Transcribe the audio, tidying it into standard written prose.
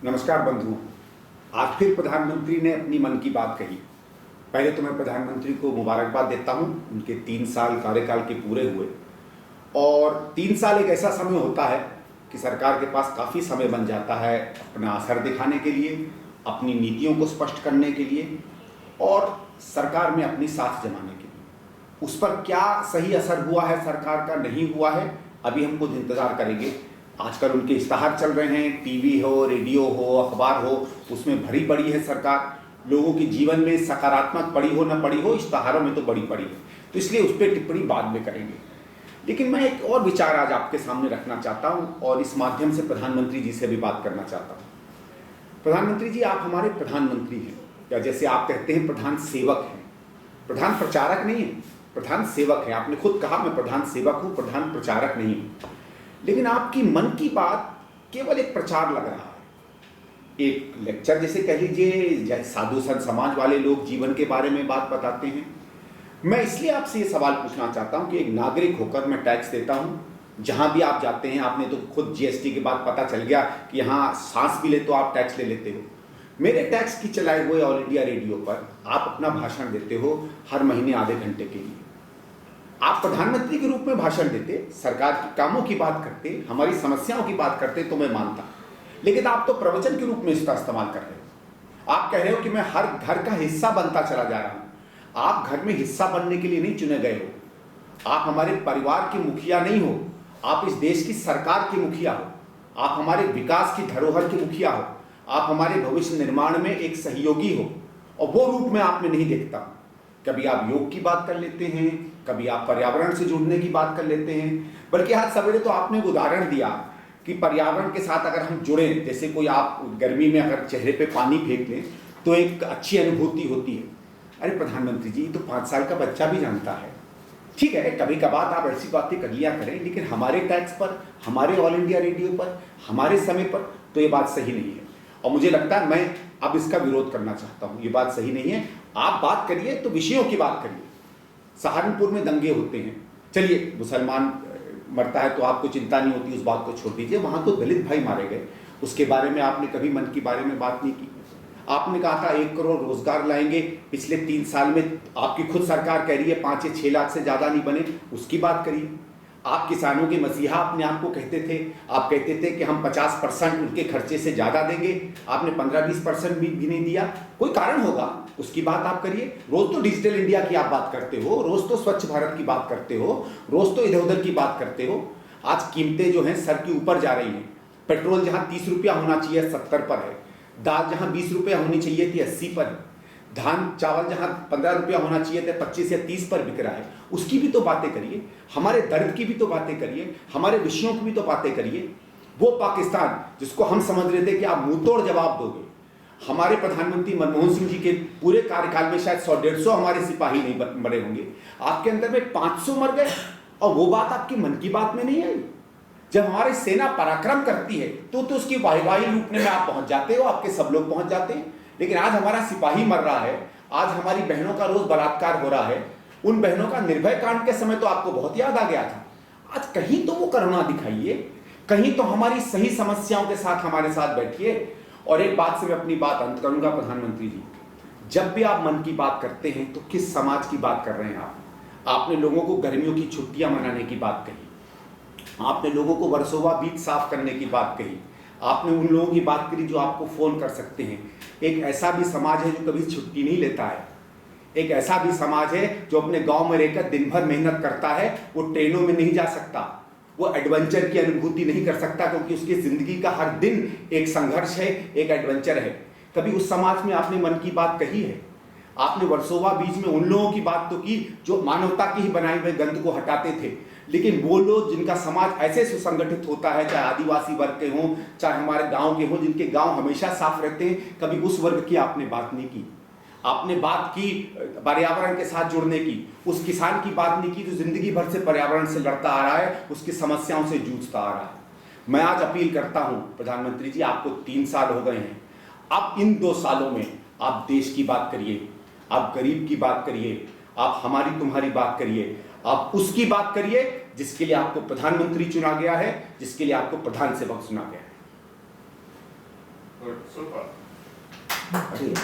नमस्कार बंधुओं। आज फिर प्रधानमंत्री ने अपनी मन की बात कही। पहले तो मैं प्रधानमंत्री को मुबारकबाद देता हूं, उनके 3 साल कार्यकाल के पूरे हुए। और 3 साल एक ऐसा समय होता है कि सरकार के पास काफ़ी समय बन जाता है अपना असर दिखाने के लिए, अपनी नीतियों को स्पष्ट करने के लिए और सरकार में अपनी साख जमाने के लिए। उस पर क्या सही असर हुआ है, सरकार का नहीं हुआ है, अभी हम कुछ इंतज़ार करेंगे। आजकल उनके इश्तहार चल रहे हैं, टीवी हो, रेडियो हो, अखबार हो, उसमें भरी पड़ी है सरकार। लोगों के जीवन में सकारात्मक पड़ी हो न पड़ी हो, इश्तहारों में तो बड़ी पड़ी है, तो इसलिए उस पर टिप्पणी बाद में करेंगे। लेकिन मैं एक और विचार आज आपके सामने रखना चाहता हूँ और इस माध्यम से प्रधानमंत्री जी से भी बात करना चाहता हूँ। प्रधानमंत्री जी, आप हमारे प्रधानमंत्री हैं, या जैसे आप कहते हैं प्रधान सेवक हैं। प्रधान प्रचारक नहीं है, प्रधान सेवक है। आपने खुद कहा मैं प्रधान सेवक हूँ, प्रधान प्रचारक नहीं हूँ। लेकिन आपकी मन की बात केवल एक प्रचार लग रहा है, एक लेक्चर जैसे कह लीजिए। साधु संत समाज वाले लोग जीवन के बारे में बात बताते हैं। मैं इसलिए आपसे ये सवाल पूछना चाहता हूं कि एक नागरिक होकर मैं टैक्स देता हूं, जहां भी आप जाते हैं। आपने तो खुद जीएसटी के बाद पता चल गया कि यहाँ सांस भी ले तो आप टैक्स ले लेते हो। मेरे टैक्स की चलाए हुए ऑल इंडिया रेडियो पर आप अपना भाषण देते हो हर महीने आधे घंटे के लिए। आप प्रधानमंत्री के रूप में भाषण देते, सरकार के कामों की बात करते, हमारी समस्याओं की बात करते तो मैं मानता। लेकिन आप तो प्रवचन के रूप में इसका इस्तेमाल कर रहे हो। आप कह रहे हो कि मैं हर घर का हिस्सा बनता चला जा रहा हूं। आप घर में हिस्सा बनने के लिए नहीं चुने गए हो। आप हमारे परिवार के मुखिया नहीं हो, आप इस देश की सरकार के मुखिया हो। आप हमारे विकास की धरोहर के मुखिया हो। आप हमारे भविष्य निर्माण में एक सहयोगी हो, और वो रूप में आप में नहीं देखता। कभी आप योग की बात कर लेते हैं, कभी आप पर्यावरण से जुड़ने की बात कर लेते हैं। बल्कि आज सवेरे तो आपने एक उदाहरण दिया कि पर्यावरण के साथ अगर हम जुड़े, जैसे कोई आप गर्मी में अगर चेहरे पे पानी फेंक लें तो एक अच्छी अनुभूति होती है। अरे प्रधानमंत्री जी, तो 5 साल का बच्चा भी जानता है। ठीक है, कभी कभार आप ऐसी बातें कर लिया करें, लेकिन हमारे टैक्स पर, हमारे ऑल इंडिया रेडियो पर, हमारे समय पर तो ये बात सही नहीं है। और मुझे लगता है मैं अब इसका विरोध करना चाहता हूँ। ये बात सही नहीं है। आप बात करिए तो विषयों की बात करिए। सहारनपुर में दंगे होते हैं, चलिए मुसलमान मरता है तो आपको चिंता नहीं होती, उस बात को छोड़ दीजिए। वहां तो दलित भाई मारे गए, उसके बारे में आपने कभी मन के बारे में बात नहीं की। आपने कहा था 1 करोड़ रोजगार लाएंगे, पिछले 3 साल में आपकी खुद सरकार कह रही है 5 या 6 लाख से ज्यादा नहीं बने, उसकी बात करिए। आप किसानों के मसीहा अपने आप को कहते थे। आप कहते थे कि हम 50% उनके खर्चे से ज्यादा देंगे, आपने 15-20% भी नहीं दिया। कोई कारण होगा, उसकी बात आप करिए। रोज तो डिजिटल इंडिया की आप बात करते हो, रोज तो स्वच्छ भारत की बात करते हो, रोज तो इधर उधर की बात करते हो। आज कीमतें जो हैं सर के ऊपर जा रही हैं। पेट्रोल जहां 30 रुपया होना चाहिए 70 पर है, दाल जहां 20 रुपया होनी चाहिए थी 80 पर है, धान चावल जहां 15 रुपया होना चाहिए थे 25 या 30 पर बिक रहा है। उसकी भी तो बातें करिए, हमारे दर्द की भी तो बातें करिए, हमारे विषयों की भी तो बातें करिए। वो पाकिस्तान जिसको हम समझ रहे थे कि आप मुंह तोड़ जवाब दोगे, हमारे प्रधानमंत्री मनमोहन सिंह जी के पूरे कार्यकाल में शायद 100-150 हमारे सिपाही नहीं मरे होंगे, आपके अंदर में 500 मर गए, और वो बात आपकी मन की बात में नहीं आई। जब हमारी सेना पराक्रम करती है तो उसकी वाहिवाही लूटने में आप पहुंच जाते हो, आपके सब लोग पहुंच जाते हैं। लेकिन आज हमारा सिपाही मर रहा है, आज हमारी बहनों का रोज बलात्कार हो रहा है। उन बहनों का निर्भय कांड के समय तो आपको बहुत याद आ गया था। आज कहीं तो वो करुणा दिखाइए, कहीं तो हमारी सही समस्याओं के साथ हमारे साथ बैठिए। और एक बात से मैं अपनी बात अंत करूंगा प्रधानमंत्री जी, जब भी आप मन की बात करते हैं तो किस समाज की बात कर रहे हैं आप? आपने लोगों को गर्मियों की छुट्टियां मनाने की बात कही, आपने लोगों को वर्सोवा बीच साफ करने की बात कही, आपने उन लोगों की बात करी जो आपको फोन कर सकते हैं। एक ऐसा भी समाज है जो कभी छुट्टी नहीं लेता है। एक ऐसा भी समाज है जो अपने गांव में रहकर दिन भर मेहनत करता है, वो ट्रेनों में नहीं जा सकता, वो एडवेंचर की अनुभूति नहीं कर सकता, क्योंकि उसकी जिंदगी का हर दिन एक संघर्ष है, एक एडवेंचर है। कभी उस समाज में आपने मन की बात कही है? आपने वर्सोवा बीच में उन लोगों की बात तो की जो मानवता की ही बनाए हुए गंध को हटाते थे। लेकिन वो लोग जिनका समाज ऐसे सुसंगठित होता है, चाहे आदिवासी वर्ग के हों, चाहे हमारे गांव के हों, जिनके गांव हमेशा साफ रहते हैं, कभी उस वर्ग की आपने बात नहीं की। आपने बात की पर्यावरण के साथ जुड़ने की, उस किसान की बात नहीं की जो जिंदगी भर से पर्यावरण से लड़ता आ रहा है, उसकी समस्याओं से जूझता आ रहा है। मैं आज अपील करता हूं प्रधानमंत्री जी, आपको 3 साल हो गए हैं, अब इन 2 सालों में आप देश की बात करिए, आप गरीब की बात करिए, आप हमारी तुम्हारी बात करिए, आप उसकी बात करिए जिसके लिए आपको प्रधानमंत्री चुना गया है, जिसके लिए आपको प्रधान सेवक चुना गया है। Good, super. अरे